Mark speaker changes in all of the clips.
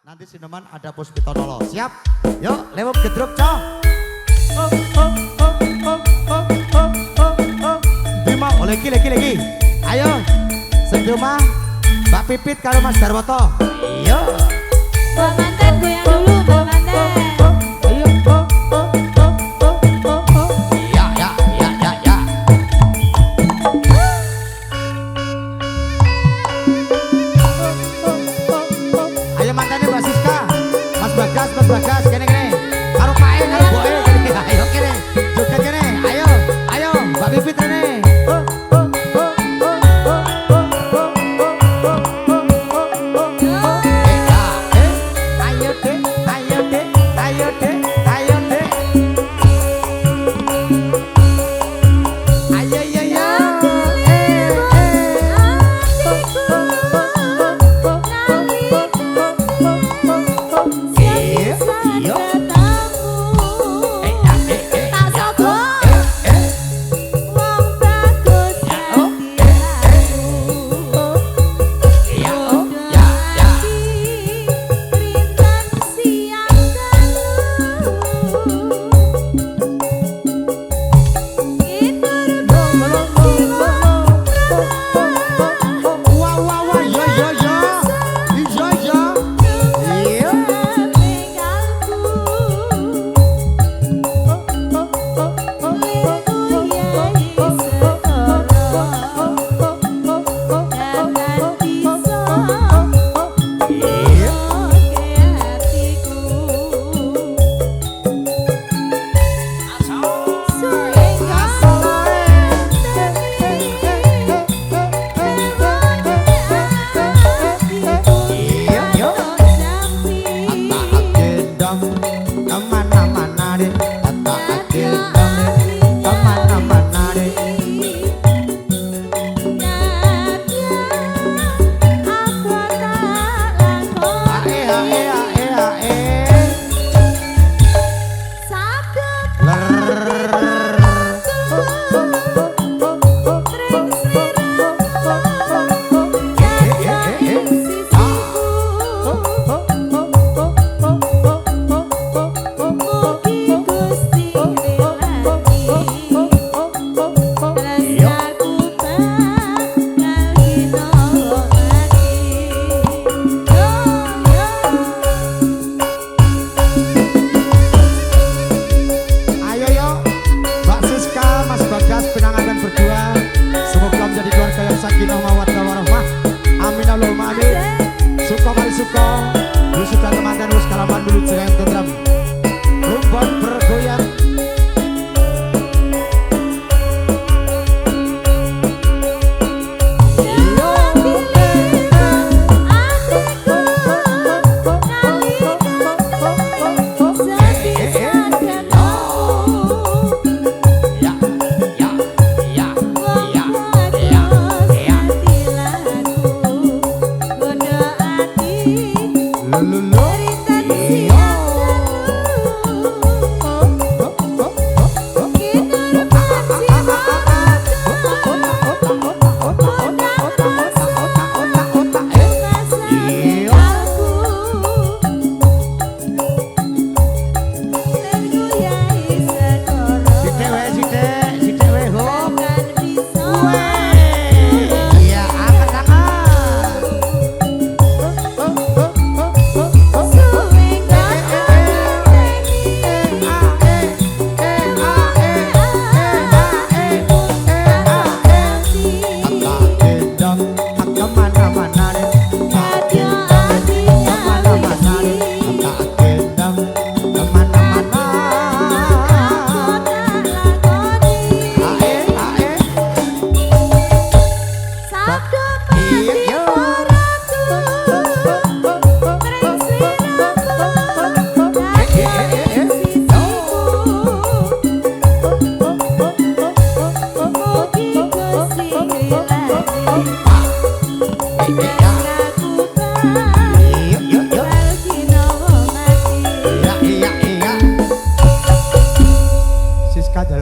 Speaker 1: Nanti Sineman ada Puspitonolo. Siap? Yuk, lewat gedruk, cok. Bima, oh lagi. Ayo, seduma Mbak Pipit kalau Mas Darwoto. Ayo.
Speaker 2: Mbak Manten goyang dulu, Mbak Manten.
Speaker 1: Ayo. Ya. Ayo mantannya Mbak Siska, Mas Bagas, kene. Karo Pak E, karo Boe, kene. Ayo kene, joget kene. Ayo, Mbak Pipit kene.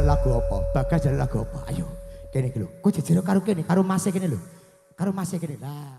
Speaker 1: Lagu apa? Bagas jaluk lagu apa? Ayo, kene iki lho. Kok jejero karo kene, karo Mas kene lho. Karo Mas kene. Lah